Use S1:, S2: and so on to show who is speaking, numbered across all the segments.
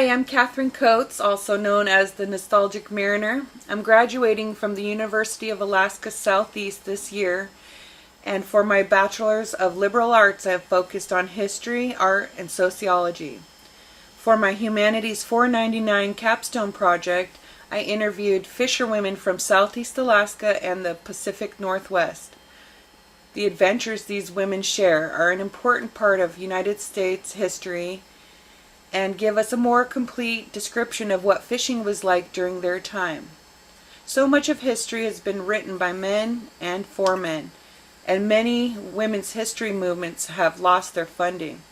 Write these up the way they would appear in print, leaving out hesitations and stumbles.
S1: Hi, I'm Catherine Coates, also known as the Nostalgic Mariner. I'm graduating from the University of Alaska Southeast this year, and for my Bachelor's of Liberal Arts, I have focused on history, art, and sociology. For my Humanities 499 capstone project, I interviewed fisherwomen from Southeast Alaska and the Pacific Northwest. The adventures these women share are an important part of United States history and give us a more complete description of what fishing was like during their time. So much of history has been written by men and for men, and many women's history movements have lost their funding.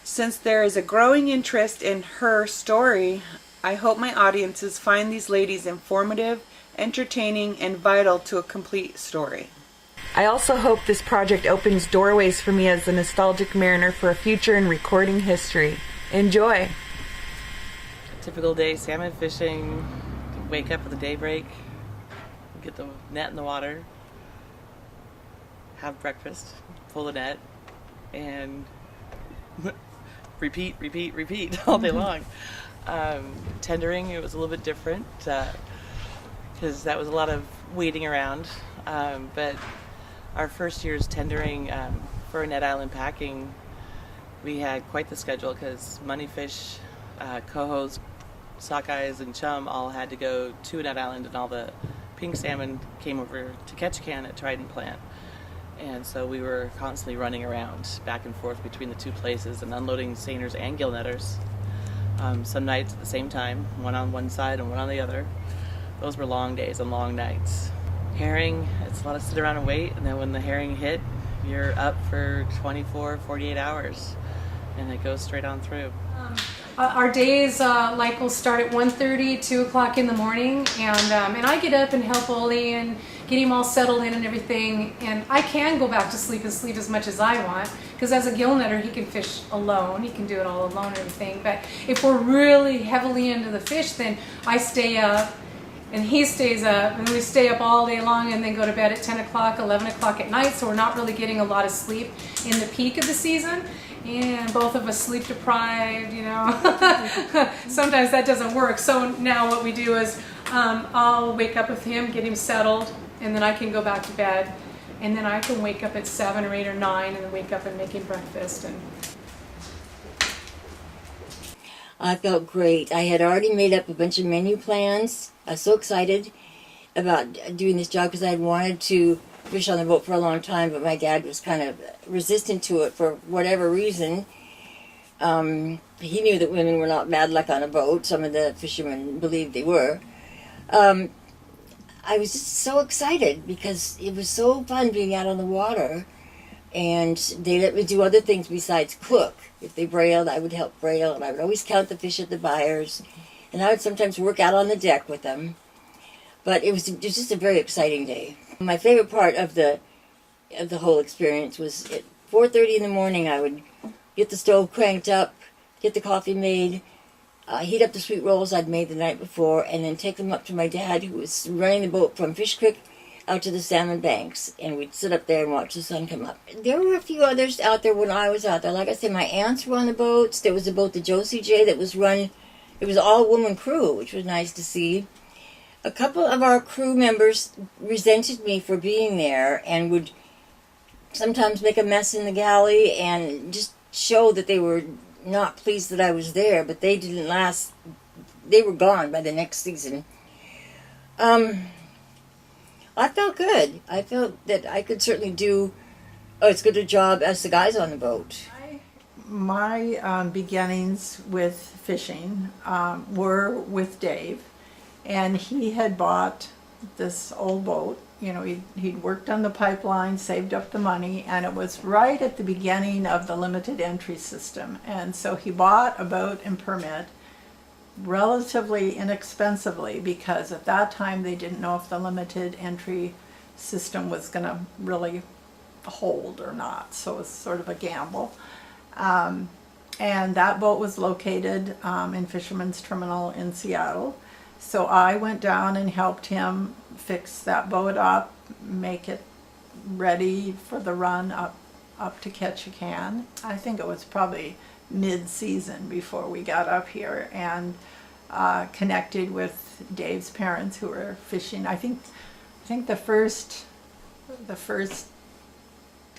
S1: Since there is a growing interest in her story, I hope my audiences find these ladies informative, entertaining, and vital to a complete story. I also hope this project opens doorways for me as a nostalgic mariner for a future in recording history. Enjoy!
S2: Typical day salmon fishing, wake up at the daybreak, get the net in the water, have breakfast, pull the net, and repeat all day long. Tendering, it was a little bit different because that was a lot of waiting around, but our first year's tendering for Net Island packing, we had quite the schedule because moneyfish, cohos, sockeyes, and chum all had to go to Net Island, and all the pink salmon came over to Ketchikan at Trident Plant. And so we were constantly running around back and forth between the two places and unloading seiners and gill netters. Some nights at the same time, one on one side and one on the other. Those were long days and long nights. Herring, it's a lot of sit around and wait, and then when the herring hit, you're up for 24, 48 hours. And it goes straight on through.
S3: Our days will start at 1:30, 2 o'clock in the morning, and I get up and help Ole and get him all settled in and everything, and I can go back to sleep and sleep as much as I want, because as a gill netter he can fish alone, he can do it all alone and everything, but if we're really heavily into the fish, then I stay up and he stays up, and we stay up all day long and then go to bed at 10 o'clock, 11 o'clock at night, so we're not really getting a lot of sleep in the peak of the season. And both of us sleep deprived, you know. Sometimes that doesn't work. So now what we do is I'll wake up with him, get him settled, and then I can go back to bed. And then I can wake up at 7 or 8 or 9 and then wake up and make him breakfast. And
S4: I felt great. I had already made up a bunch of menu plans. I was so excited about doing this job because I had wanted to fish on the boat for a long time, but my dad was kind of resistant to it for whatever reason. He knew that women were not bad luck on a boat. Some of the fishermen believed they were. I was just so excited because it was so fun being out on the water, and they let me do other things besides cook. If they brailed, I would help brail, and I would always count the fish at the byres, and I would sometimes work out on the deck with them. But it was just a very exciting day. My favorite part of the whole experience was at 4:30 in the morning. I would get the stove cranked up, get the coffee made, heat up the sweet rolls I'd made the night before, and then take them up to my dad, who was running the boat from Fish Creek out to the salmon banks, and we'd sit up there and watch the sun come up. There were a few others out there when I was out there. Like I said, my aunts were on the boats. There was a boat, the Josie J, that was run. It was all woman crew, which was nice to see. A couple of our crew members resented me for being there and would sometimes make a mess in the galley and just show that they were not pleased that I was there, but they didn't last. They were gone by the next season. I felt good. I felt that I could certainly do as good a job as the guys on the boat.
S5: My beginnings with fishing were with Dave. And he had bought this old boat. You know, he'd worked on the pipeline, saved up the money, and it was right at the beginning of the limited entry system. And so he bought a boat and permit relatively inexpensively, because at that time they didn't know if the limited entry system was going to really hold or not. So it was sort of a gamble. And that boat was located in Fisherman's Terminal in Seattle. So I went down and helped him fix that boat up, make it ready for the run up to Ketchikan. I think it was probably mid-season before we got up here, and connected with Dave's parents who were fishing. I think the first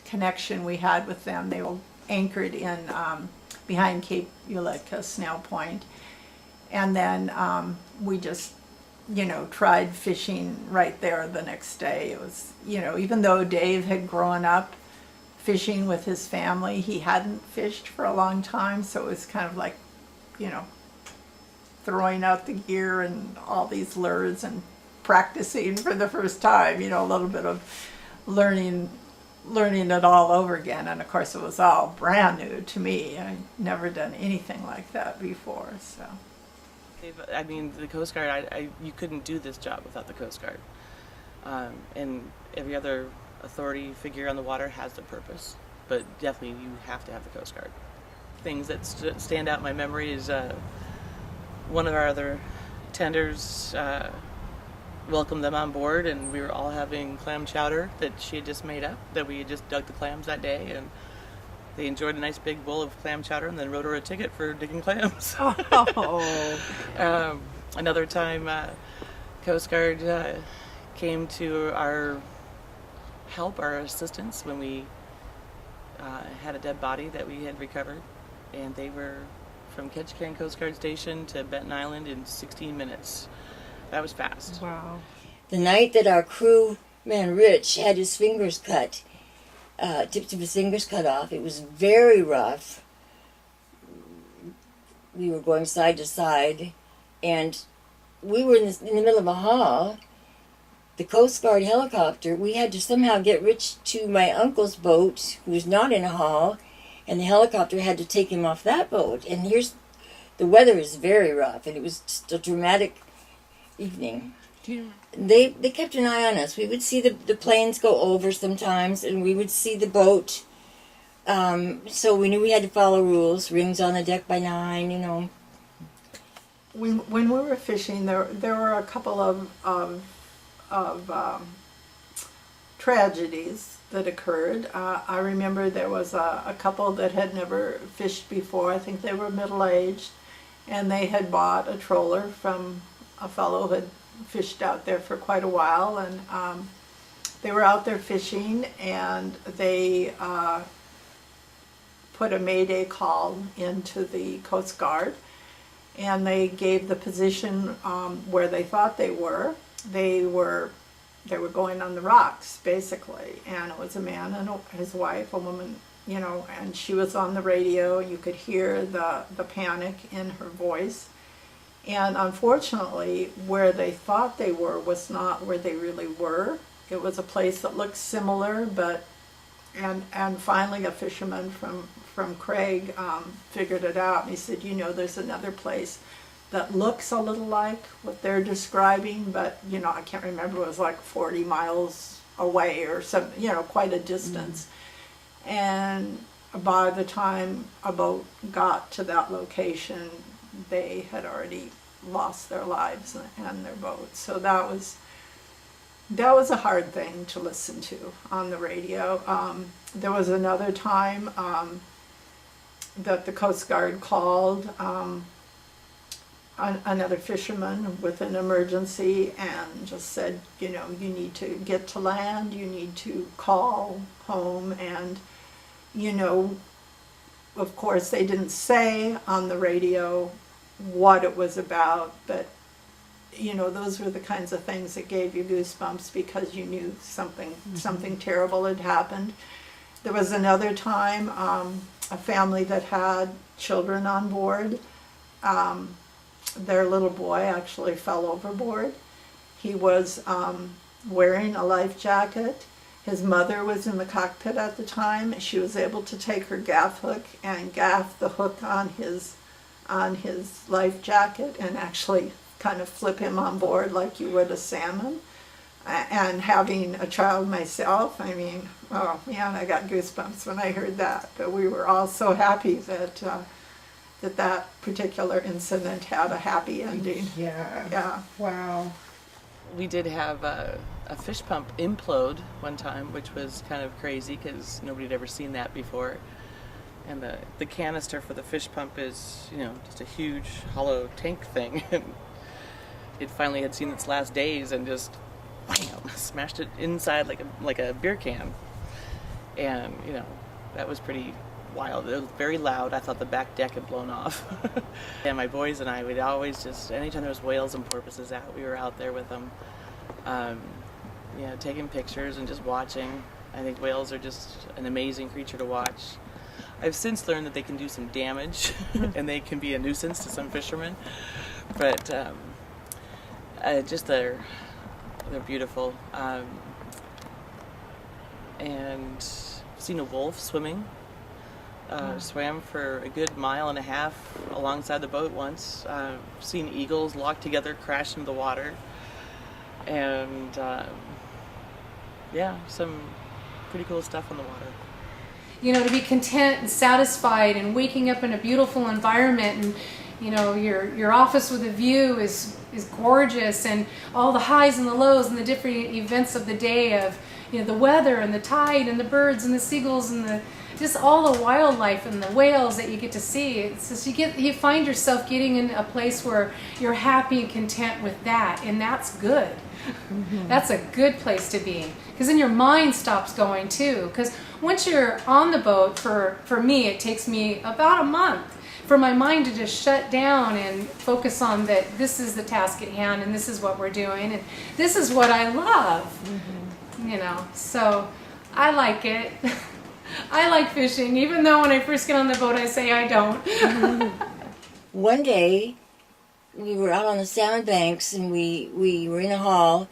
S5: connection we had with them, they were anchored in behind Cape Ulitka, Snail Point, and then we just tried fishing right there the next day. It was, even though Dave had grown up fishing with his family, he hadn't fished for a long time, so it was kind of like, throwing out the gear and all these lures and practicing for the first time, a little bit of learning it all over again. And of course it was all brand new to me. I'd never done anything like that before, so.
S2: I mean, the Coast Guard, you couldn't do this job without the Coast Guard. And every other authority figure on the water has a purpose, but definitely you have to have the Coast Guard. Things that stand out in my memory is one of our other tenders welcomed them on board, and we were all having clam chowder that she had just made up, that we had just dug the clams that day, and they enjoyed a nice big bowl of clam chowder and then wrote her a ticket for digging clams. Another time, Coast Guard came to our assistance when we had a dead body that we had recovered, and they were from Ketchikan Coast Guard Station to Benton Island in 16 minutes. That was fast.
S5: Wow.
S4: The night that our crewman Rich had his fingers cut, tips of his fingers cut off, it was very rough. We were going side to side, and we were in the middle of a haul. The Coast Guard helicopter, we had to somehow get Rich to my uncle's boat, who was not in a haul, and the helicopter had to take him off that boat. And the weather is very rough, and it was just a dramatic evening. They kept an eye on us. We would see the planes go over sometimes, and we would see the boat. So we knew we had to follow rules. Rings on the deck by 9,
S5: When we were fishing, there were a couple of tragedies that occurred. I remember there was a couple that had never fished before. I think they were middle-aged, and they had bought a troller from a fellow who had fished out there for quite a while, and they were out there fishing, and they put a mayday call into the Coast Guard, and they gave the position where they thought they were. They were going on the rocks, basically, and it was a man and his wife, a woman, and she was on the radio, and you could hear the panic in her voice. And unfortunately, where they thought they were was not where they really were. It was a place that looked similar, but and finally a fisherman from Craig figured it out, and he said, there's another place that looks a little like what they're describing, but I can't remember, it was like 40 miles away or something, quite a distance. And by the time a boat got to that location, they had already lost their lives and their boats. So that was a hard thing to listen to on the radio. There was another time that the Coast Guard called another fisherman with an emergency and just said, you need to get to land, you need to call home, and of course they didn't say on the radio what it was about, but those were the kinds of things that gave you goosebumps because you knew something terrible had happened. There was another time a family that had children on board. Their little boy actually fell overboard. He was wearing a life jacket. His mother was in the cockpit at the time. She was able to take her gaff hook and gaff the hook on his life jacket and actually kind of flip him on board like you would a salmon. And having a child myself, I mean, oh man, I got goosebumps when I heard that. But we were all so happy that that particular incident had a happy ending. Yeah.
S6: Wow.
S2: We did have a fish pump implode one time, which was kind of crazy because nobody had ever seen that before. And the canister for the fish pump is, just a huge hollow tank thing. And it finally had seen its last days and just wham, smashed it inside like a beer can. And, that was pretty wild. It was very loud. I thought the back deck had blown off. And my boys and I, we'd always just, anytime there was whales and porpoises out, we were out there with them, taking pictures and just watching. I think whales are just an amazing creature to watch. I've since learned that they can do some damage and they can be a nuisance to some fishermen, but just they're beautiful. And I've seen a wolf swimming. Swam for a good 1.5 miles alongside the boat once. Seen eagles locked together crash into the water, and some pretty cool stuff on the water.
S3: To be content and satisfied and waking up in a beautiful environment, and your office with a view is gorgeous, and all the highs and the lows and the different events of the day of the weather and the tide and the birds and the seagulls and just all the wildlife and the whales that you get to see. It's just you find yourself getting in a place where you're happy and content with that, and that's good. Mm-hmm. That's a good place to be, because then your mind stops going too. Because once you're on the boat, for me, it takes me about a month for my mind to just shut down and focus on that this is the task at hand, and this is what we're doing, and this is what I love. Mm-hmm. So I like it. I like fishing, even though when I first get on the boat I say I don't.
S4: One day, we were out on the salmon banks, and we were in a hall,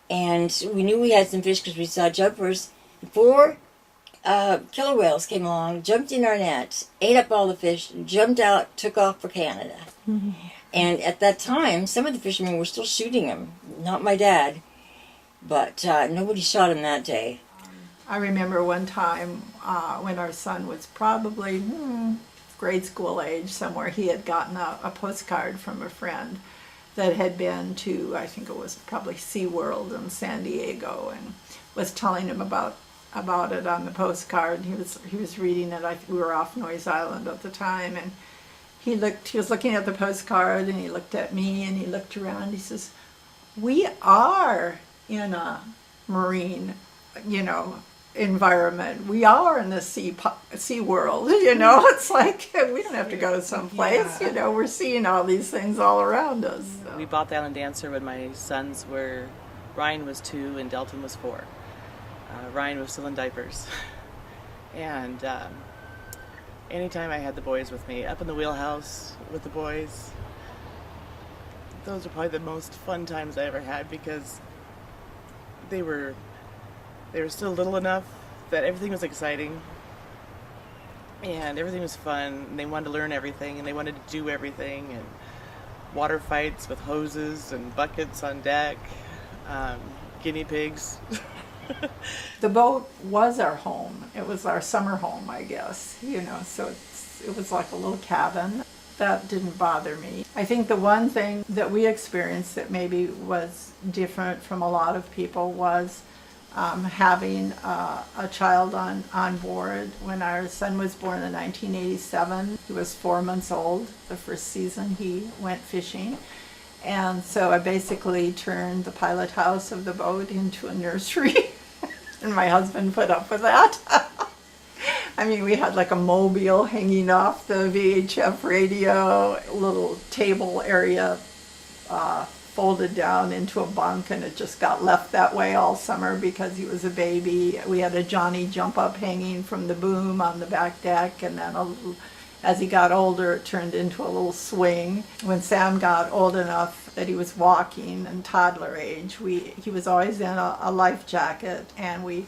S4: and we knew we had some fish because we saw jumpers. 4 killer whales came along, jumped in our nets, ate up all the fish, jumped out, took off for Canada. Mm-hmm. And at that time, some of the fishermen were still shooting them. Not my dad, but nobody shot him that day.
S5: I remember one time when our son was probably grade school age somewhere, he had gotten a postcard from a friend that had been to, I think it was probably SeaWorld in San Diego, and was telling him about it on the postcard. He was reading it. We were off Noyes Island at the time, and he was looking at the postcard, and he looked at me, and he looked around. He says, "We are in a marine, environment. We are in the sea world, It's like we don't have to go someplace, we're seeing all these things all around us." So.
S2: We bought the Island Dancer when my sons Ryan was 2 and Delton was 4. Ryan was still in diapers. And anytime I had the boys with me, up in the wheelhouse with the boys, those are probably the most fun times I ever had, because they were still little enough that everything was exciting and everything was fun, and they wanted to learn everything and they wanted to do everything, and water fights with hoses and buckets on deck, guinea pigs.
S5: The boat was our home. It was our summer home, I guess, so it was like a little cabin. That didn't bother me. I think the one thing that we experienced that maybe was different from a lot of people was having a child on board. When our son was born in 1987, he was 4 months old. The first season he went fishing. And so I basically turned the pilot house of the boat into a nursery. And my husband put up with that. I mean, we had like a mobile hanging off the VHF radio, a little table area folded down into a bunk, and it just got left that way all summer because he was a baby. We had a Johnny jump up hanging from the boom on the back deck, and then as he got older, it turned into a little swing. When Sam got old enough that he was walking and toddler age, he was always in a life jacket, and we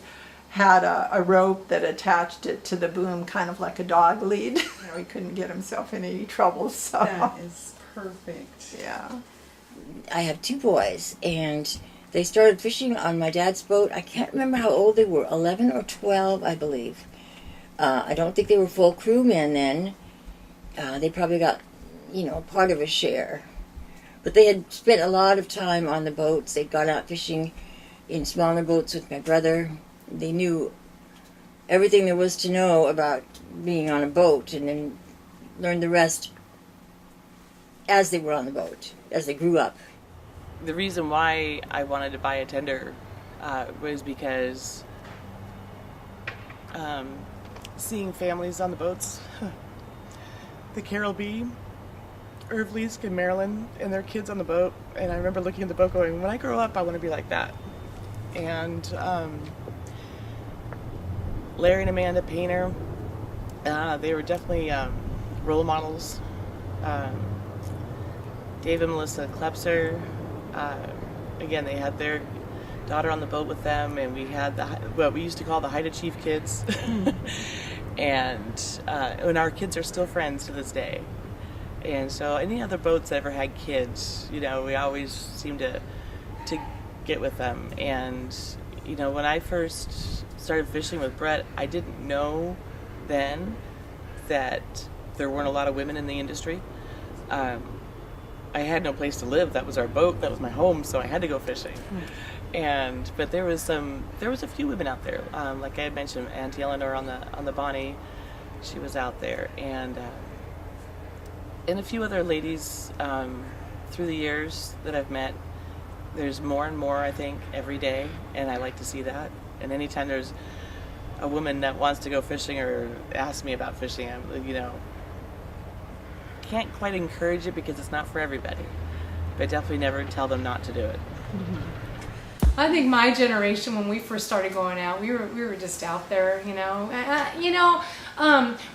S5: had a rope that attached it to the boom, kind of like a dog lead. He couldn't get himself in any trouble. So
S1: That is perfect.
S5: yeah.
S4: I have 2 boys, and they started fishing on my dad's boat. I can't remember how old they were, 11 or 12, I believe. I don't think they were full crewmen then. They probably got, part of a share. But they had spent a lot of time on the boats. They'd gone out fishing in smaller boats with my brother. They knew everything there was to know about being on a boat, and then learned the rest as they were on the boat, as they grew up.
S2: The reason why I wanted to buy a tender was because seeing families on the boats, the Carol B, Irvlesk and Marilyn and their kids on the boat, and I remember looking at the boat going, when I grow up I want to be like that. And Larry and Amanda Painter, they were definitely role models. Dave and Melissa Klepser, again, they had their daughter on the boat with them, and we had what we used to call the Haida Chief kids. and our kids are still friends to this day. And so any other boats that ever had kids, we always seemed to get with them. And when I first started fishing with Brett, I didn't know then that there weren't a lot of women in the industry. I had no place to live. That was our boat. That was my home. So I had to go fishing. But there was a few women out there. Like I had mentioned, Auntie Eleanor on the Bonnie, she was out there, and a few other ladies through the years that I've met. There's more and more, I think, every day, and I like to see that. And anytime there's a woman that wants to go fishing or asks me about fishing, I'm, can't quite encourage it because it's not for everybody, but definitely never tell them not to do it.
S3: I think my generation, when we first started going out, we were just out there,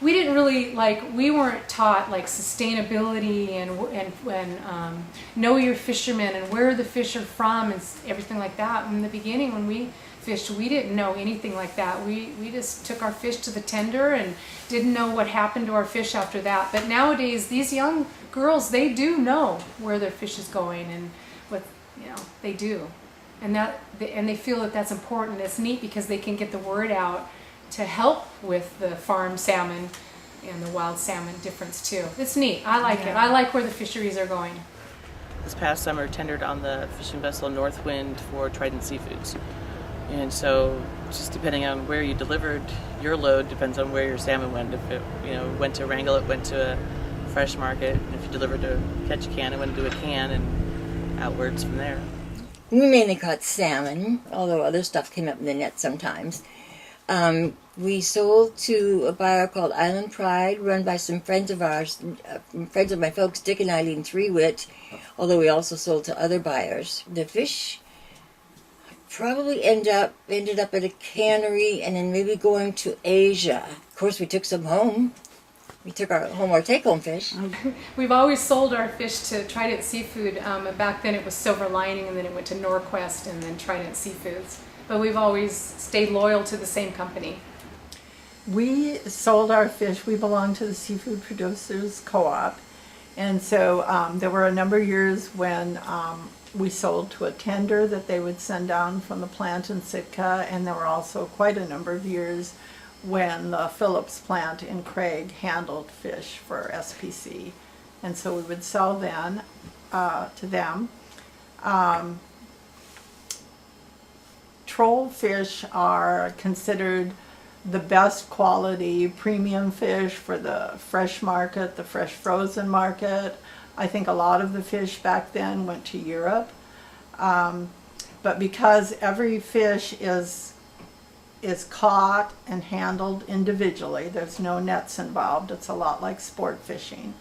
S3: we didn't really we weren't taught sustainability and know your fishermen and where the fish are from and everything like that. In the beginning, when we fished, we didn't know anything like that. We just took our fish to the tender and didn't know what happened to our fish after that. But nowadays, these young girls, they do know where their fish is going and what they do. And they feel that that's important. It's neat because they can get the word out to help with the farm salmon and the wild salmon difference too. It's neat. I like it. I like where the fisheries are going.
S2: This past summer, tendered on the fishing vessel Northwind for Trident Seafoods. And so, just depending on where you delivered your load, depends on where your salmon went. If it went to Wrangell, it went to a fresh market. And if you delivered to Ketchikan, it went to a can and outwards from there.
S4: We mainly caught salmon, although other stuff came up in the net sometimes. We sold to a buyer called Island Pride, run by some friends of ours, friends of my folks, Dick and Eileen Threewitt, although we also sold to other buyers. The fish probably ended up at a cannery and then maybe going to Asia. Of course, we took some home. We took our take-home fish.
S3: We've always sold our fish to Trident Seafood. Back then it was Silver Lining, and then it went to Norquest and then Trident Seafoods. But we've always stayed loyal to the same company.
S5: We sold our fish. We belong to the Seafood Producers Co-op. And so there were a number of years when we sold to a tender that they would send down from the plant in Sitka. And there were also quite a number of years when the Phillips plant in Craig handled fish for SPC. And so we would sell then to them. Troll fish are considered the best quality premium fish for the fresh market, the fresh frozen market. I think a lot of the fish back then went to Europe. But because every fish is caught and handled individually, there's no nets involved, it's a lot like sport fishing.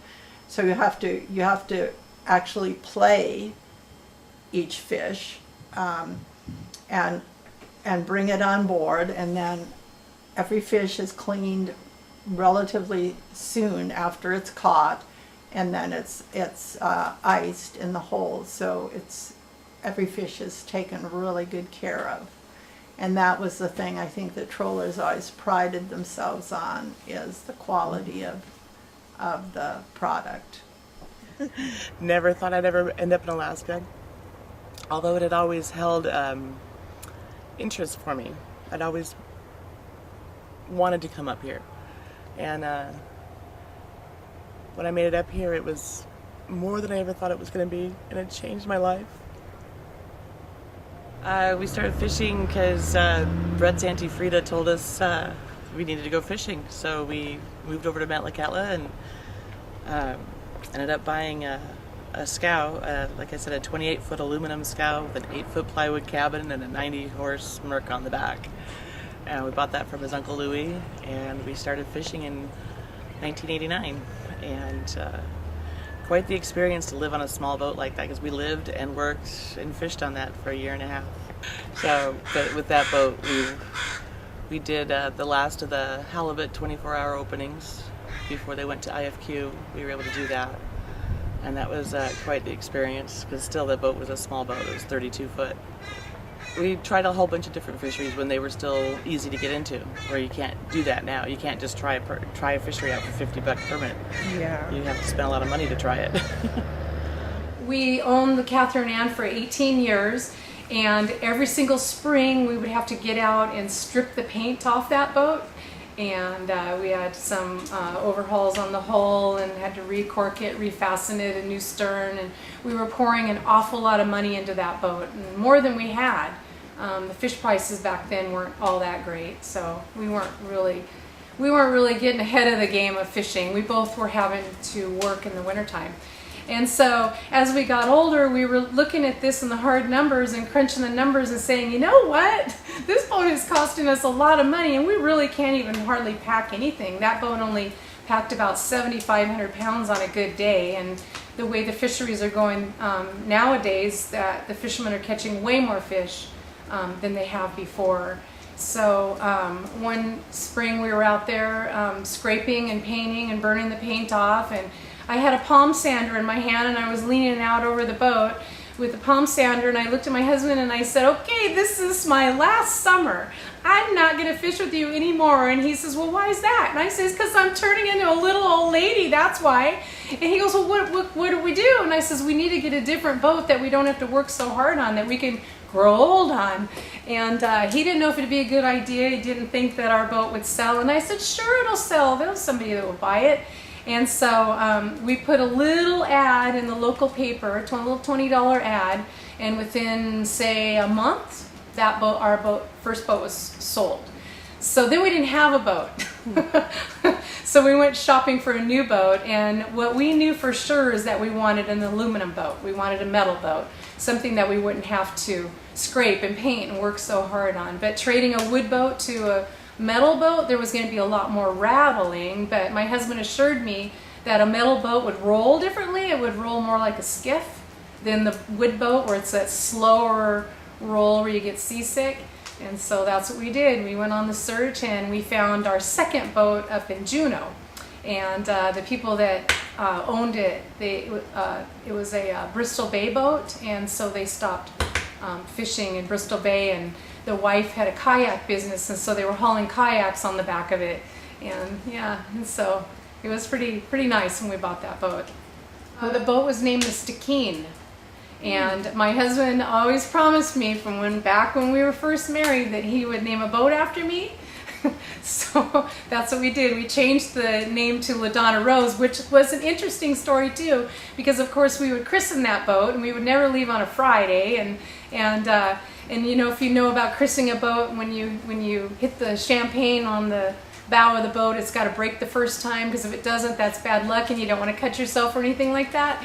S5: So you have to actually play each fish and bring it on board, and then every fish is cleaned relatively soon after it's caught, and then it's iced in the hold, so every fish is taken really good care of. And that was the thing I think that trollers always prided themselves on, is the quality of the product.
S2: Never thought I'd ever end up in Alaska, although it had always held interest for me. I'd always wanted to come up here, and when I made it up here, it was more than I ever thought it was going to be, and it changed my life. We started fishing because Brett's Auntie Frida told us we needed to go fishing. So we moved over to Metlakatla and ended up buying a scow, like I said, a 28-foot aluminum scow with an 8-foot plywood cabin and a 90-horse Merc on the back. And we bought that from his Uncle Louis, and we started fishing in 1989. And quite the experience to live on a small boat like that, because we lived and worked and fished on that for a year and a half. So, but with that boat, we did the last of the halibut 24-hour openings before they went to IFQ. We were able to do that, and that was quite the experience, because still the boat was a small boat. It was 32 foot. We tried a whole bunch of different fisheries when they were still easy to get into, where you can't do that now. You can't just try a fishery out for $50 permit.
S1: Yeah.
S2: You have to spend a lot of money to try it.
S3: We owned the Catherine Ann for 18 years, and every single spring we would have to get out and strip the paint off that boat. And we had some overhauls on the hull and had to recork it, refasten it, a new stern, and we were pouring an awful lot of money into that boat, and more than we had. The fish prices back then weren't all that great, so we weren't really getting ahead of the game of fishing. We both were having to work in the wintertime. And so as we got older, we were looking at this and the hard numbers and crunching the numbers and saying, you know what? This boat is costing us a lot of money, and we really can't even hardly pack anything. That boat only packed about 7,500 pounds on a good day. And the way the fisheries are going nowadays, that the fishermen are catching way more fish than they have before. So one spring we were out there scraping and painting and burning the paint off, and I had a palm sander in my hand, and I was leaning out over the boat with the palm sander, and I looked at my husband and I said, okay, this is my last summer. I'm not going to fish with you anymore. And he says, well, why is that? And I says, because I'm turning into a little old lady, that's why. And he goes, well, what do we do? And I says, we need to get a different boat that we don't have to work so hard on, that we can grow old on. And he didn't know if it'd be a good idea. He didn't think that our boat would sell. And I said, sure, it'll sell. There's somebody that will buy it. And so we put a little ad in the local paper, a little $20 ad, and within, say, a month, that boat, our first boat was sold. So then we didn't have a boat. So we went shopping for a new boat, and what we knew for sure is that we wanted an aluminum boat. We wanted a metal boat, something that we wouldn't have to scrape and paint and work so hard on. But trading a wood boat to a metal boat, there was going to be a lot more rattling, but my husband assured me that a metal boat would roll differently. It would roll more like a skiff than the wood boat, where it's that slower roll where you get seasick. And so that's what we did. We went on the search, and we found our second boat up in Juneau. And the people that owned it, it was a Bristol Bay boat, and so they stopped fishing in Bristol Bay, and the wife had a kayak business, and so they were hauling kayaks on the back of it. And yeah, and so it was pretty nice when we bought that boat. The boat was named the Stikine. And my husband always promised me from back when we were first married that he would name a boat after me. So that's what we did. We changed the name to LaDonna Rose, which was an interesting story too, because of course we would christen that boat, and we would never leave on a Friday. And you know, if you know about christening a boat, when you hit the champagne on the bow of the boat, it's got to break the first time, because if it doesn't, that's bad luck, and you don't want to cut yourself or anything like that.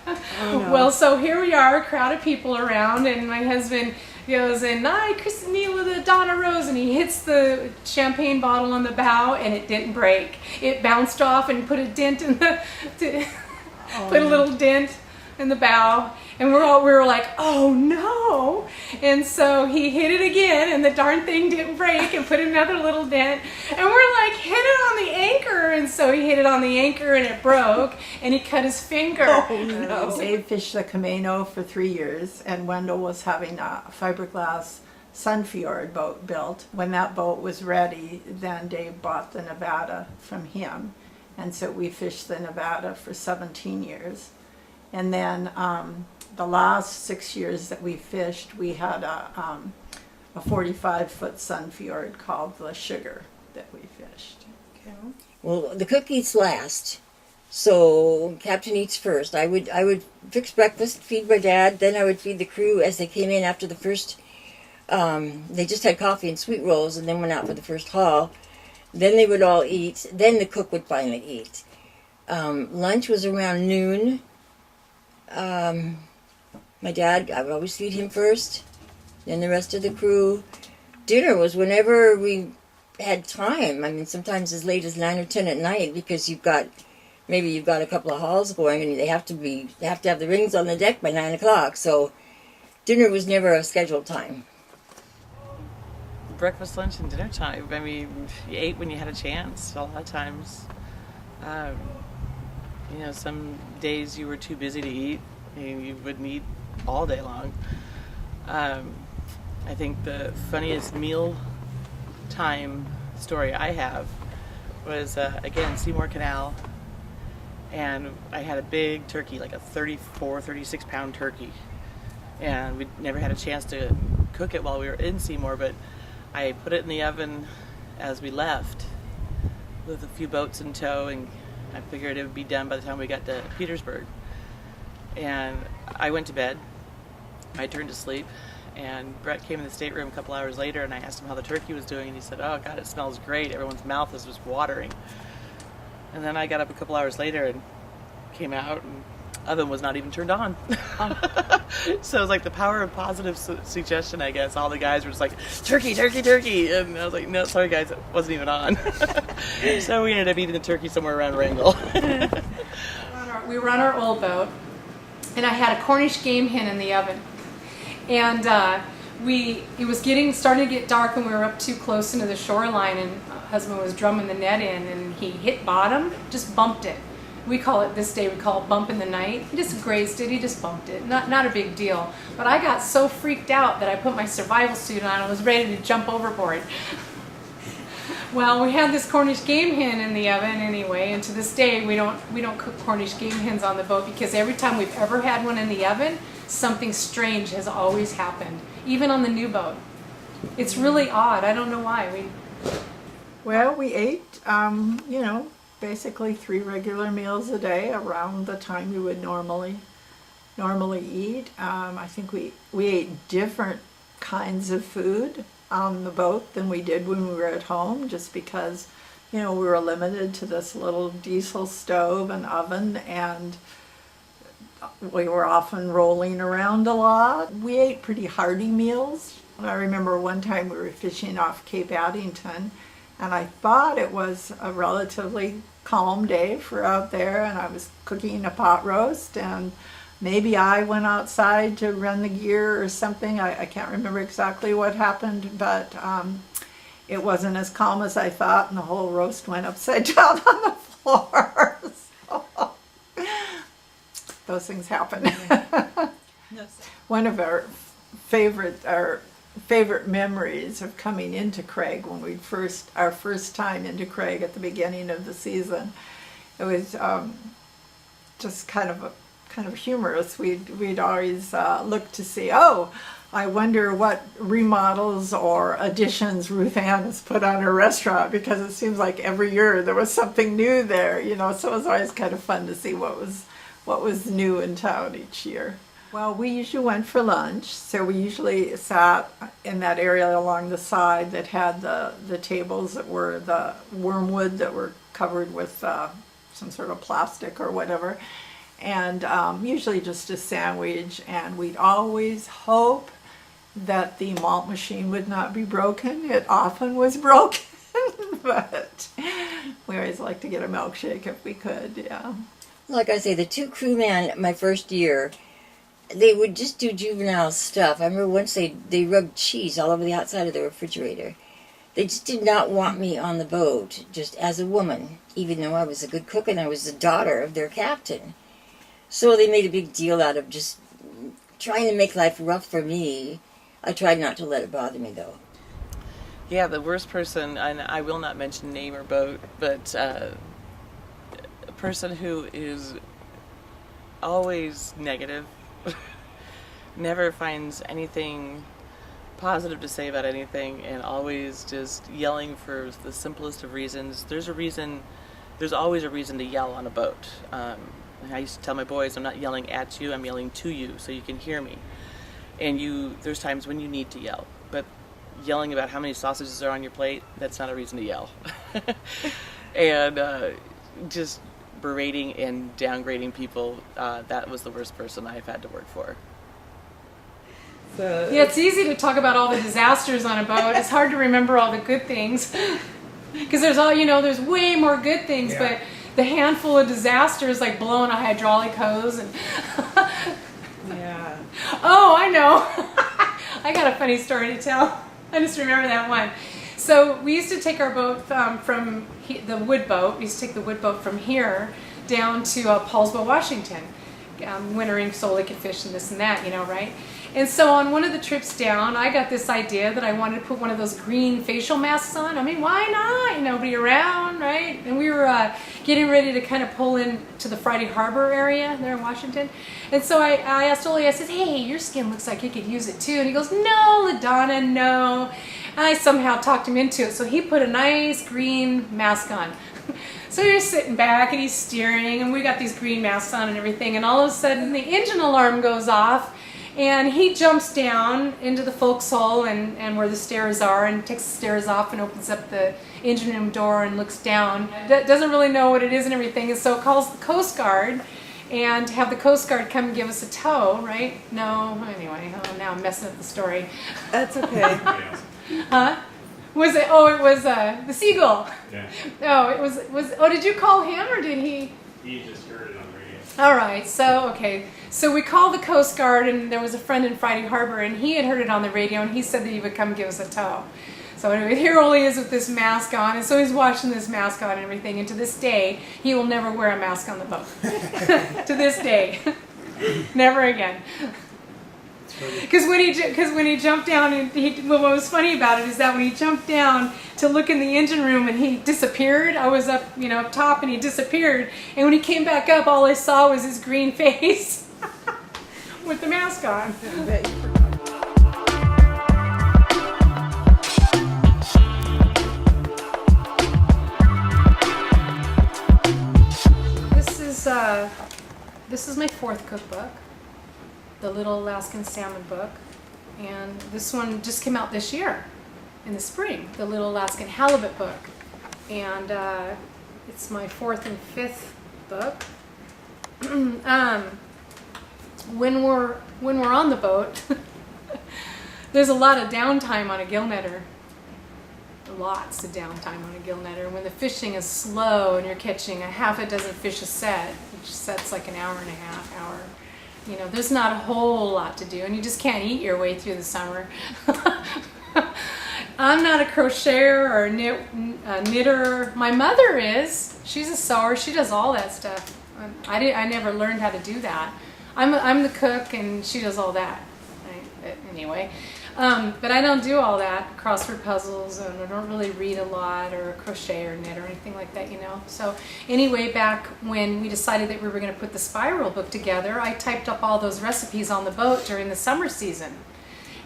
S3: Oh, no. Well, so here we are, a crowd of people around, and my husband goes, and I christened me with a Donna Rose, and he hits the champagne bottle on the bow, and it didn't break. It bounced off and put a dent in put a little dent in the bow, and we were like, oh no. And so he hit it again, and the darn thing didn't break, and put another little dent, and we're like, hit it on the anchor. And so he hit it on the anchor, and it broke, and he cut his finger.
S5: Oh no. Dave fished the Camino for 3 years, and Wendell was having a fiberglass Sunfjord boat built. When that boat was ready, then Dave bought the Nevada from him, and so we fished the Nevada for 17 years. And then the last 6 years that we fished, we had a 45-foot Sunfjord called the Sugar that we fished.
S3: Okay.
S4: Well, the cook eats last, so Captain eats first. I would fix breakfast, feed my dad, then I would feed the crew as they came in after the first. They just had coffee and sweet rolls, and then went out for the first haul. Then they would all eat. Then the cook would finally eat. Lunch was around noon. My dad, I would always feed him first, then the rest of the crew. Dinner was whenever we had time. I mean, sometimes as late as 9 or 10 at night, because you've got a couple of hauls going, and they have to have the rings on the deck by 9 o'clock. So dinner was never a scheduled time.
S2: Breakfast, lunch, and dinner time. I mean, you ate when you had a chance. A lot of times, some days you were too busy to eat, and you wouldn't eat all day long. I think the funniest meal time story I have was, again, Seymour Canal, and I had a big turkey, like a 36 pound turkey, and we never had a chance to cook it while we were in Seymour, but I put it in the oven as we left with a few boats in tow, and I figured it would be done by the time we got to Petersburg. And I went to bed, I turned to sleep, and Brett came in the stateroom a couple hours later, and I asked him how the turkey was doing, and he said, "Oh God, it smells great. Everyone's mouth is just watering." And then I got up a couple hours later and came out, and the oven was not even turned on. So it was like the power of positive suggestion, I guess. All the guys were just like, "Turkey, turkey, turkey." And I was like, "No, sorry guys, it wasn't even on." So we ended up eating the turkey somewhere around Wrangell.
S3: We were on our old boat, and I had a Cornish game hen in the oven. And it was starting to get dark, and we were up too close into the shoreline, and husband was drumming the net in, and he hit bottom, just bumped it. We call it bump in the night. He just grazed it, he just bumped it. Not a big deal. But I got so freaked out that I put my survival suit on and was ready to jump overboard. Well, we had this Cornish game hen in the oven anyway, and to this day we don't cook Cornish game hens on the boat, because every time we've ever had one in the oven, something strange has always happened, even on the new boat. It's really odd. I don't know why.
S5: Well, we ate, basically 3 regular meals a day around the time you would normally eat. I think we ate different kinds of food on the boat than we did when we were at home, just because, we were limited to this little diesel stove and oven, and we were often rolling around a lot. We ate pretty hearty meals. I remember one time we were fishing off Cape Addington, and I thought it was a relatively calm day for out there, and I was cooking a pot roast, and maybe I went outside to run the gear or something. I can't remember exactly what happened, but it wasn't as calm as I thought, and the whole roast went upside down on the floor. So, those things happen. One of our favorite memories of coming into Craig, when our first time into Craig at the beginning of the season, it was just kind of humorous. We'd always look to see, I wonder what remodels or additions Ruth Ann has put on her restaurant, because it seems like every year there was something new there, so it was always kind of fun to see what was new in town each year. Well, we usually went for lunch, so we usually sat in that area along the side that had the tables that were the wormwood that were covered with some sort of plastic or whatever, and usually just a sandwich, and we'd always hope that the malt machine would not be broken. It often was broken, but we always liked to get a milkshake if we could, yeah.
S4: Like I say, the 2 crewmen my first year, they would just do juvenile stuff. I remember once they rubbed cheese all over the outside of the refrigerator. They just did not want me on the boat, just as a woman, even though I was a good cook and I was the daughter of their captain. So they made a big deal out of just trying to make life rough for me. I tried not to let it bother me, though.
S2: Yeah, the worst person, and I will not mention name or boat, but a person who is always negative, never finds anything positive to say about anything, and always just yelling for the simplest of reasons. There's always a reason to yell on a boat. I used to tell my boys, I'm not yelling at you, I'm yelling to you so you can hear me. And there's times when you need to yell, but yelling about how many sausages are on your plate, that's not a reason to yell. And just berating and downgrading people, that was the worst person I've had to work for.
S1: So
S3: Yeah, it's easy to talk about all the disasters on a boat. It's hard to remember all the good things. Because there's there's way more good things, but the handful of disasters like blowing a hydraulic hose and
S1: yeah.
S3: oh, I know. I got a funny story to tell. I just remember that one. So we used to take our boat from the wood boat. We used to take the wood boat from here down to Paulsville, Washington, wintering so they could fish and this and that, right? And so on one of the trips down, I got this idea that I wanted to put one of those green facial masks on. I mean, why not? Nobody around, right? And we were getting ready to kind of pull in to the Friday Harbor area there in Washington. And so I asked Ole, I said, hey, your skin looks like you could use it too. And he goes, no, LaDonna, no. And I somehow talked him into it. So he put a nice green mask on. So he's sitting back and he's steering and we got these green masks on and everything. And all of a sudden the engine alarm goes off. And he jumps down into the forecastle and where the stairs are and takes the stairs off and opens up the engine room door and looks down. Doesn't really know what it is and everything, and so calls the Coast Guard and have the Coast Guard come and give us a tow, right? No, anyway, now I'm messing up the story.
S1: That's okay.
S3: Huh? Was it? Oh, it was the Seagull.
S6: Yeah.
S3: Oh, it was. Oh, did you call him or did he?
S6: He just heard it on the radio.
S3: All right, so we called the Coast Guard, and there was a friend in Friday Harbor, and he had heard it on the radio, and he said that he would come give us a tow. So anyway, here Ole is with this mask on, and so he's watching this mask on and everything, and to this day, he will never wear a mask on the boat. To this day. Never again. Because when he jumped down, and what was funny about it is that when he jumped down to look in the engine room and he disappeared, I was up, up top, and he disappeared. And when he came back up, all I saw was his green face with the mask on.
S1: I bet you forgot.
S3: This is my fourth cookbook, the Little Alaskan Salmon book, and this one just came out this year in the spring, the Little Alaskan Halibut book, and it's my fourth and fifth book. When we're on the boat, there's a lot of downtime on a gill netter. Lots of downtime on a gill netter. When the fishing is slow and you're catching a half a dozen fish a set, which sets like an hour and a half, hour. There's not a whole lot to do, and you just can't eat your way through the summer. I'm not a crocheter or a knitter. My mother is. She's a sewer. She does all that stuff. I never learned how to do that. I'm the cook, and she does all that. Anyway. But I don't do all that, crossword puzzles, and I don't really read a lot or crochet or knit or anything like that, So anyway, back when we decided that we were going to put the spiral book together, I typed up all those recipes on the boat during the summer season.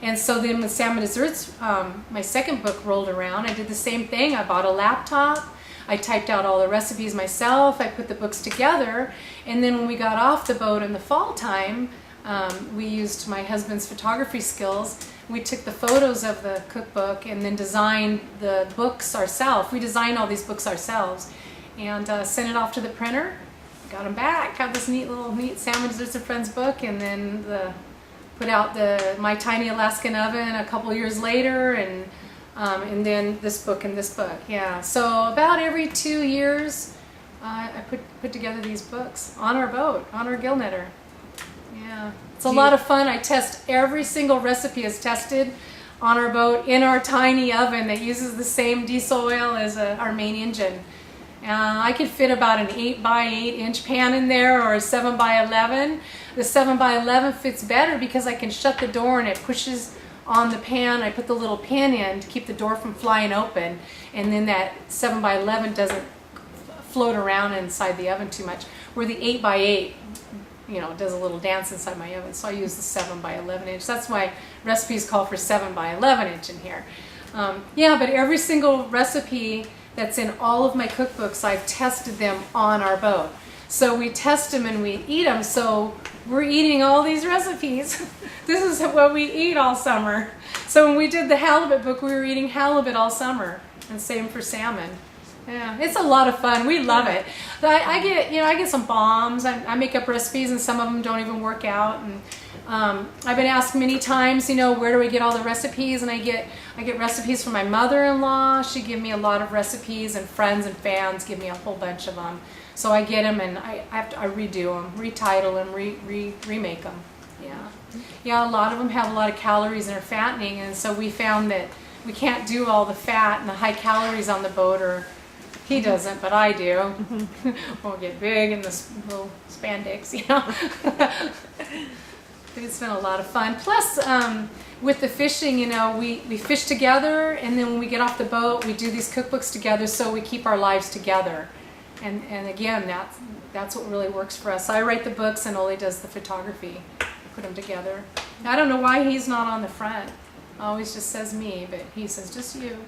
S3: And so then when Salmon Desserts, my second book, rolled around, I did the same thing. I bought a laptop. I typed out all the recipes myself. I put the books together. And then when we got off the boat in the fall time, we used my husband's photography skills. We took the photos of the cookbook and then designed the books ourselves. We designed all these books ourselves and sent it off to the printer. Got them back. Got this neat Salmon Desserts and Friends book, and then put out My Tiny Alaskan Oven a couple years later, and then this book and this book. Yeah. So about every 2 years, I put together these books on our boat, on our gill netter. Yeah. It's a lot of fun. I test every single recipe is tested on our boat in our tiny oven that uses the same diesel oil as our main engine. I could fit about an 8 by 8 inch pan in there, or a 7 by 11. The 7 by 11 fits better because I can shut the door and it pushes on the pan. I put the little pin in to keep the door from flying open, and then that 7 by 11 doesn't float around inside the oven too much. Where the 8 by 8 does a little dance inside my oven, so I use the 7 by 11 inch. That's why recipes call for 7 by 11 inch in here. But every single recipe that's in all of my cookbooks, I've tested them on our boat. So we test them and we eat them. So we're eating all these recipes. This is what we eat all summer. So when we did the halibut book, we were eating halibut all summer, and same for salmon. Yeah, it's a lot of fun. We love it. I get some bombs. I make up recipes, and some of them don't even work out. And I've been asked many times, where do I get all the recipes? And I get recipes from my mother-in-law. She give me a lot of recipes, and friends and fans give me a whole bunch of them. So I get them, and I redo them, retitle them, remake them. Yeah. A lot of them have a lot of calories and are fattening, and so we found that we can't do all the fat and the high calories on the boat, or he doesn't, but I do. We'll get big in this little spandex, It's been a lot of fun. Plus, with the fishing, we fish together, and then when we get off the boat, we do these cookbooks together, so we keep our lives together. And again, that's what really works for us. I write the books, and Ole does the photography. Put them together. I don't know why he's not on the front. Always just says me, but he says just you.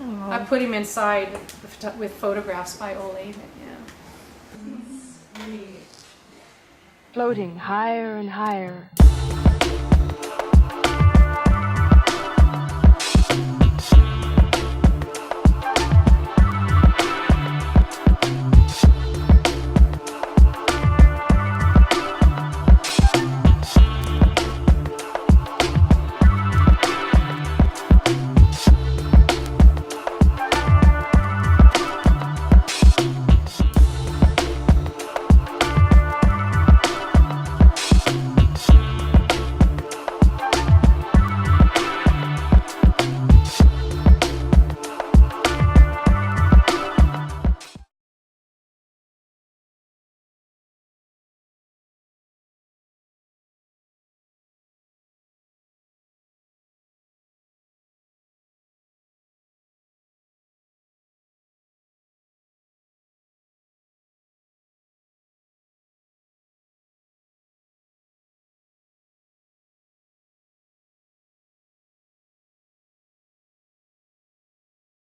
S3: Aww. I put him inside with photographs by Ole. Yeah.
S7: Floating higher and higher.